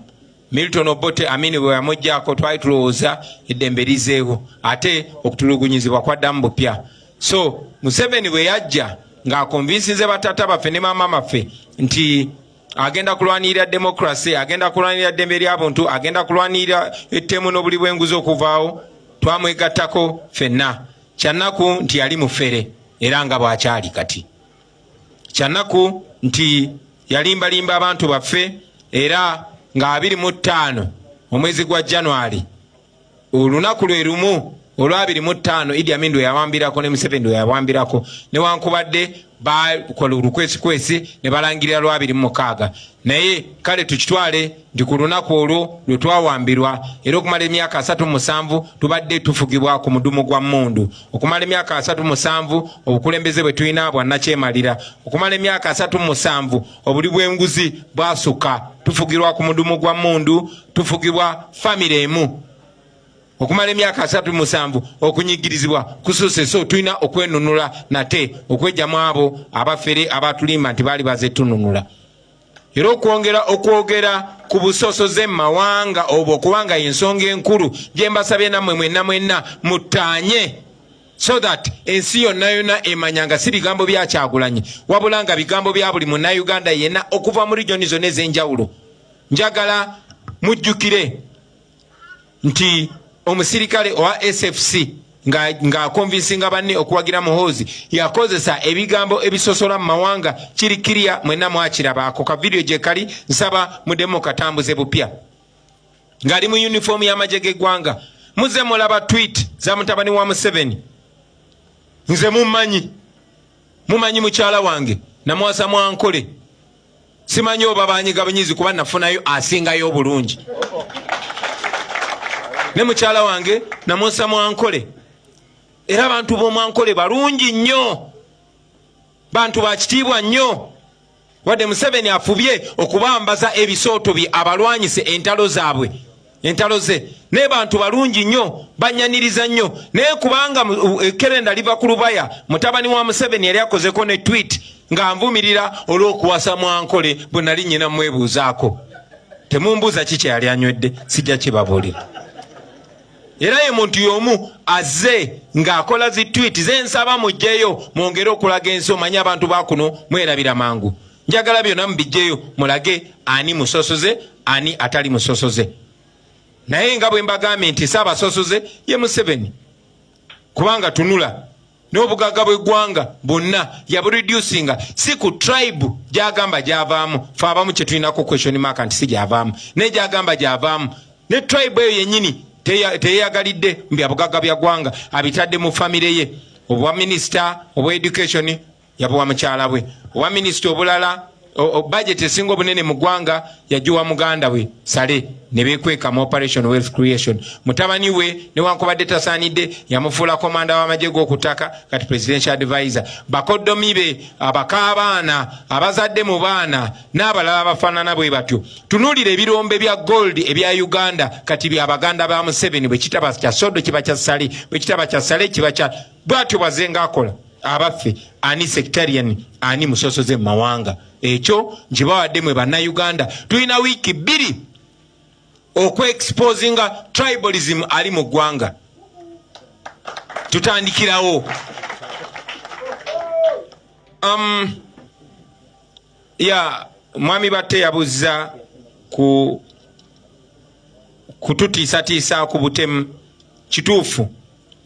Milton Obote Amini bwe yamuggyako twali tulowooza eddembe lizeewo ate okutulugunyizibwa kwaddamu bupya. So Museveni bwe yajja ng'akonvinsize batata baffe ne maama baffe nti agenda kulwanirira demokrasi, agenda kulwanirira ddembe ly'abantu, agenda kulwanirira ettemu n'obuli bw'enguzi okuvaawo, twamwegattako ffenna. Kyannaku nti yali mufere era nga bw'akyali kati. Kyannaku nti yalimbalimba abantu baffe era nga 25 omwezi gwa January olunaku lwe lumu olwa 25 Idi Amin yawambirako ne Museveni yawambirako newankubadde bakola olukwesikwesi ne balangirira lwa 26 naye kale tukitwale ndi ku lunaku olwo lwe twawambirwa era okumala emyaka 37 tubadde tufugibwa ku mudumu gwa mmundu. Okumala emyaka 37 obukulembeze bwe tulina bwannakyemalira. Okumala emyaka 37 obuli bw'enguzi bwasuka tufugirwa ku mudumu gwa mmundu, tufugibwa famire emu. Okumala emyaka 37 okunyigirizibwa kususse, so tulina okwenunula nate okwejjamu abo abafere abatulimba nti baali baze tununula. Era okwogera ku busosoze mu mawanga obwo kubanga ensonga enkulu gye mbasabye nammwe mwenna mutaanye, so that ensi yonna emanyanga si bigambo bya Kyagulanyi wabula nga bigambo bya buli munnayuganda yenna okuva mu regioni zonna ez'enjawulo. Njagala mujjukire nti omusirikale owa SFC nga konvinsinga banne okuwagira Muhoozi yakozesa ebigambo ebisosola mu mawanga kirikirya mwenna mwakiraba ako ka video gye kali nsaba mudemo katambuze bupya ngali mu uniform y'amagye g'eggwanga. Muze mulaba tweet za mutabani wa Museveni. Nze mumanyi mukyala wange namwasa Mwankole, simanyi oba banyiga bunyizi kuba nafunayo asingayo obulungi. Ne mukyala wange namwasa Mwankole era abantu b'Omwankole balungi nnyo, bantu bakitiibwa nnyo. Wadde Museveni afubye okubambaza ebisooto bye abalwanyise entalo ze naye bantu balungi nnyo, banyaniriza nnyo. Naye kubanga ekkerenda liva ku lubaya, mutabani wa Museveni yali akozeko ne tweet ng'anvumirira olw'okuwasa Mwankole bwe nali nnyina mwebuuzaako. Temumbuuza kiki yali anywedde, sijja kibabuulira. Era ye muntu y'omu azze ng'akola zi tweet ze nsaba mujjeyo mwongere okulaga ensi omanye abantu bakuno mwerabira mangu. Njagala byonna mubijjeyo mulage ani musosoze ani atali musosoze. Naye nga bwe mbagambye nti Ssaabasosoze ye Museveni, kubanga tunula n'obugagga bw'eggwanga bwonna yabureducinga si ku tribe gy'agamba gy'avaamu. Fe abamu kye tulinako question mark nti si gy'avaamu, naye gy'agamba gy'avaamu. Ne tribe eyo yennyini teyeyagalidde mbyabugagga bya ggwanga, abitadde mu famire ye. Obwa minisita obwa education yabuwa mukyala bwe, obwa minisita obulala budget esinga obunene mu ggwanga yagiwa muganda we Sale ne beekweka mu operation wealth creation. Mutabani we newankubadde tasaanidde yamufuula komanda w'amagye g'okutaka kati presidential advisor. Bakoddomi be, abakaabaana, abazadde mu baana n'abalala abafaanana bwe batyo. Tunuulira ebirombe bya gold ebya Uganda kati bya baganda ba Museveni, bwe kitaba kya Sodo kiba kya Sale, bwe kitaba kya Sale kiba kya bwatyo bwazenga akola. Abaffe ani sectarian ani musosoze mu mawanga. Ekyo nkibawadde mwe bannayuganda. Tulina wiiki 2 okwe-exposinga tribalism ali mu ggwanga. Tutandikirawo. Mwami Batte yabuuza kututiisatiisa ku butemu. Kituufu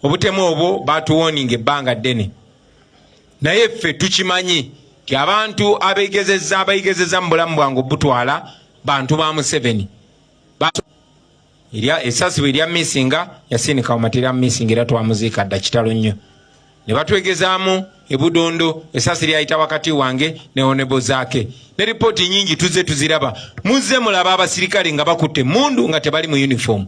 obutemu obwo batuwoninga ebbanga ddene, naye ffe tukimanyi ti abantu abayigezezza mu bulamu bwange obutwala bantu ba Museveni. Essasi bwe erya missinga yasinika mu matera missinga era twamuziika dda kitalo nnyo. Ne batwegezaamu ebudondo essasi lyayita wakati wange ne onebo zaake. Ne ripooti nyingi tuzze tuziraba. Muzze mulaba abasirikale nga bakutte mundu nga tebali mu uniform.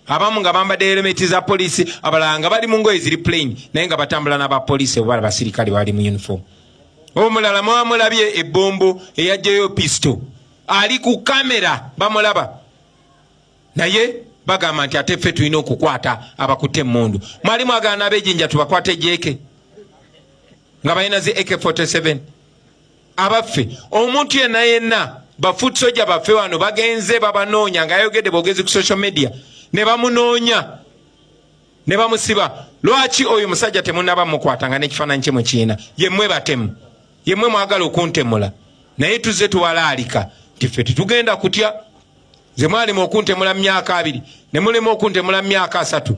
Abamu nga bambadde elementi za poliisi, abalala nga bali mu ngoye ziri plain naye nga batambula n'abapoliisi oba abasirikale bali mu uniform. Omulala mwamulabye ebbombo eyajjayo pisto ali ku kamera bamulaba, naye bagamba nti ate ffe tulina okukwata abakutte emmundu. Mwali mwagala n'ab'ejjinja tubakwate jeeke nga balina zi AK-47. Abaffe omuntu yenna bafuut soja baffe wano bagenze babanoonya ng'ayogedde bwogezi ku social media ne bamunoonya ne bamusiba. Lwaki oyo musajja temunaba mukwatanga n'ekifaananyi kye mukiina? Yemmwe batemu, yemmwe mwagala okuntemula. naye tuze tuwalalika tiffe tetugenda kutya nze mwalimu okuntemula myaka 2 ne mulema okuntemula myaka 3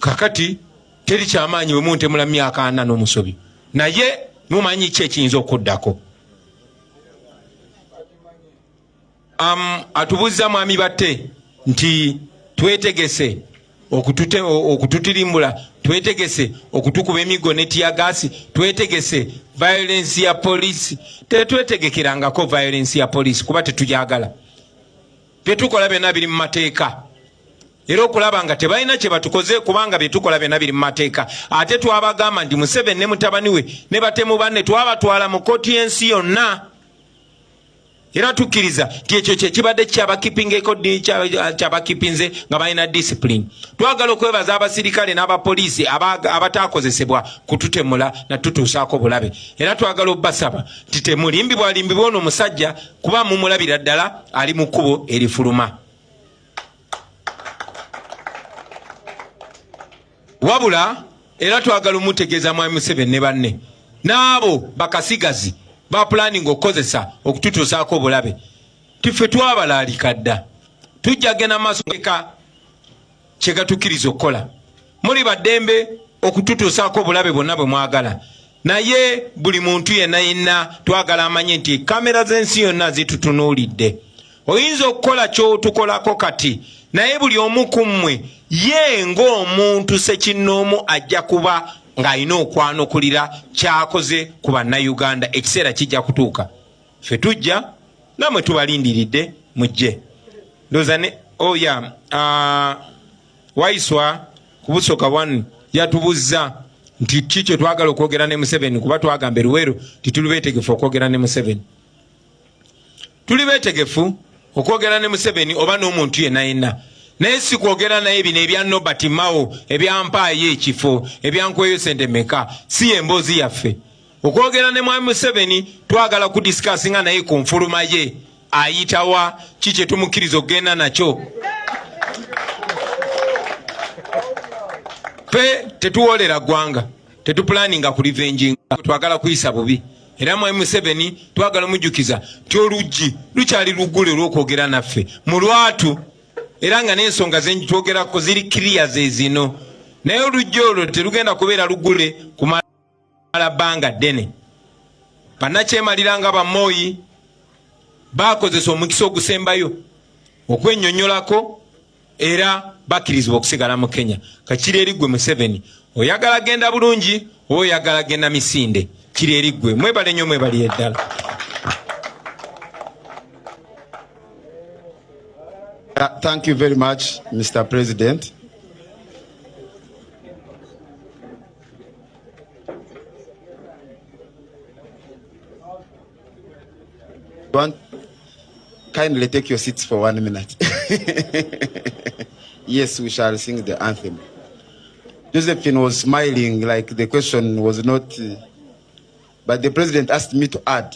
kakati teri kyamaanyi bwe muntemula myaka 4 n'omusobi naye mumanyi ki ekiyinza okuddako. Atubuuza mwami batte nti twetegese okututirimbula, twetegese okutukuba emigo ne tiyagasi, twetegese violence ya polisi. Tetwetegekerangako violence ya polisi kuba tetujagala. Byetukola byonna biri mu mateeka era okulaba nga tebalina kye batukoze kubanga byetukola byonna biri mu mateeka. Ate twabagamba nti Museveni ne mutabani we ne batemu banne twabatwala mu kooti y'ensi yonna era tukkiriza ti ekyo kye kibadde kyabakipinze nga balina discipline. Twagala okwebaza abasirikale n'abapoliisi abataakozesebwa kututemula na tutuusaako bulabe era twagala obbasaba nti temulimbibwalimbibwa ono omusajja kuba mumulabira ddala ali mu kkubo erifuluma. Wabula era twagala omutegeeza mwami Museveni ne banne n'abo bakasigazi ba planning okukozesa okututuusaako obulabe tiffe twabalaalika dda tujja genda maaso kye gatukkiriza okukola. Muli baddembe okututuusaako obulabe bwonna bwe mwagala naye buli muntu yenna twagala amanye nti kamera z'ensi yonna zitutunuulidde. Oyinza okukola ky'otukolako kati naye buli omu ku mmwe ye ng'omuntu sekinnoomu ajja kuba ng'alina okwanokulira kyakoze ku bannayuganda. Ekiseera kijja kutuuka ffe tujja namwe tubalindiridde mujje. Ndowooza ne Waiswa ku Busoka 1 yatubuzza nti kikyo twagala okwogera ne Museveni kuba twagamba Luweero tituli beetegefu okwogera ne Museveni. Tuli beetegefu okwogera ne Museveni oba n'omuntu yenna naye si kwogera naye bino ebya Nobert Mao ebyampaayo ekifo ebyankweyo sente meka si emboozi yaffe. Okwogera ne mwami Museveni twagala kudisikasinga naye ku nfuluma ye ayitawa kikye tumukkiriza okugenda nakyo. Fe tetuwolera ggwanga tetupulaninga ku livenjinga twagala kuyisa bubi era mwami Museveni twagala omujjukiza ti oluggi lukyali luggule olw'okwogera naffe mu lwatu era nga n'ensonga zenjitwogerako ziri clear ze zino naye oluggi olwo terugenda kubeera luggule kumala bbanga ddene. Bannakyemaliranga bamooyi baakozesa omukisa ogusembayo okwennyonnyolako era bakkirizibwa okusigala mu Kenya. Kakiri eri ggwe Museveni oyagala genda bulungi oba oyagala genda misinde kiri eri ggwe. Mwebale nnyo mwebaliye ddala. Thank you very much, Mr. President. Kindly take your seats for 1 minute. Yes, we shall sing the anthem. Josephine was smiling like the question was not, but the president asked me to add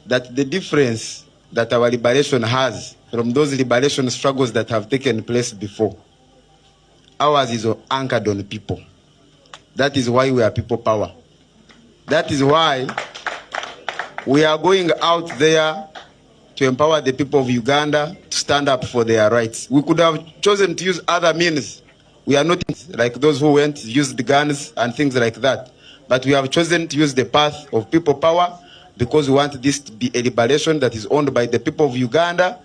that the difference that our liberation has from those liberation struggles that have taken place before, ours is anchored on people. That is why we are people power. That is why we are going out there to empower the people of Uganda to stand up for their rights. We could have chosen to use other means. We are not like those who went, used the guns and things like that. But we have chosen to use the path of people power because we want this to be a liberation that is owned by the people of Uganda,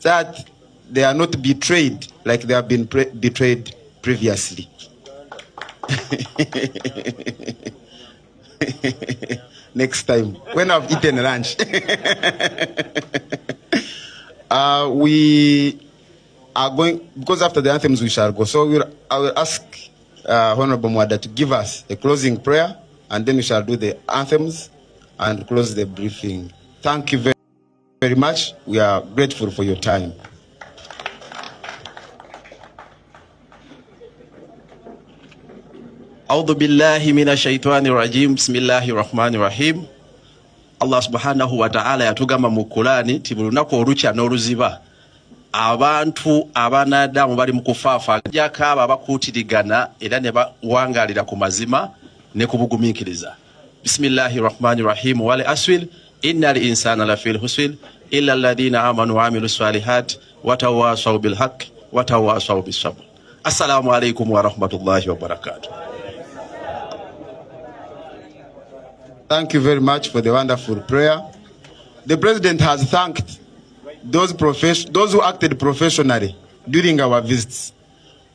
that they are not betrayed like they have been betrayed previously. Next time, when I've eaten lunch. We are going, because after the anthems we shall go. So I will ask Honorable Mwada to give us a closing prayer, and then we shall do the anthems and close the briefing. Thank you very, very much. We are grateful for your time. A'udhu billahi minash shaitani rajim. Bismillahir rahmanir rahim. Allah subhanahu wa ta'ala yatugamba mu Qur'ani ti bulunako olukya n'oluziba abantu abanadamu bali mu kufaafa jakaba bakuutirigana era ne bawangalira ku mazima ne kubugumiikiriza. Bismillahir rahmanir rahim. Wal aswil innal insana lafil husn illa alladhina amanu wa amilus salihati wa tawasaw bil haqq wa tawasaw bis sabr. Assalamu alaikum wa rahmatullahi wa barakatuh. Thank you very much for the wonderful prayer. The President has thanked those who acted professionally during our visits.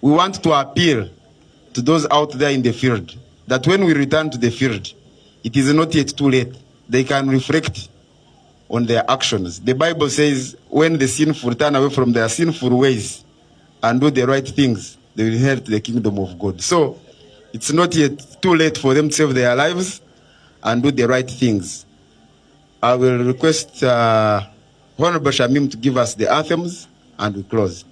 We want to appeal to those out there in the field that when we return to the field, it is not yet too late. They can reflect on their actions. The Bible says when the sinful turn away from their sinful ways and do the right things, they will inherit the kingdom of God. So it's not yet too late for them to save their lives and do the right things. I will request Honorable Shamim to give us the anthems and we close.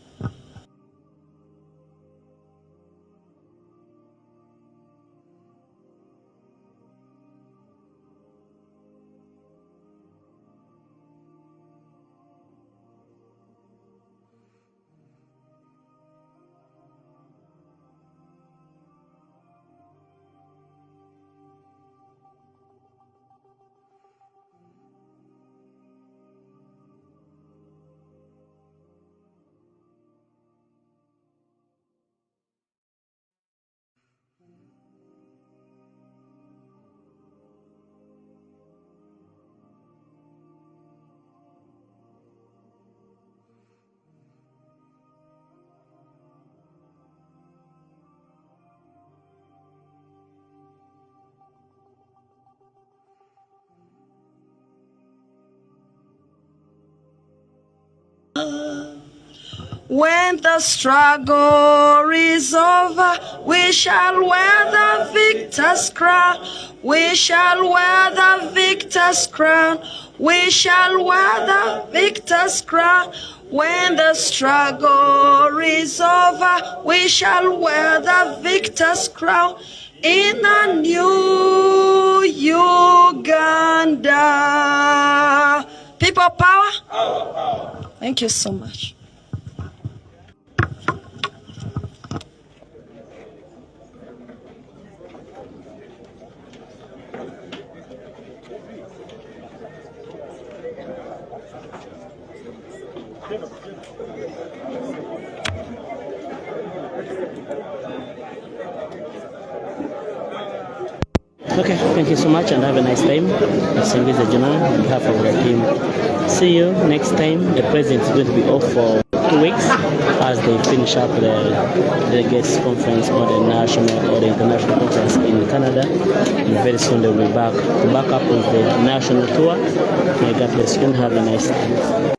When the struggle is over, we shall wear the victor's crown. We shall wear the victor's crown. We shall wear the victor's crown. When the struggle is over, we shall wear the victor's crown in a new Uganda. People power? Thank you so much. Okay, thank you so much and have a nice time. Msengeze General on behalf of the team. See you next time. The president is going to be off for 2 weeks as they finish up the delegates conference or the national or the international conference in Canada. And very soon they will be back to back up with the national tour. May God bless you and have a nice time.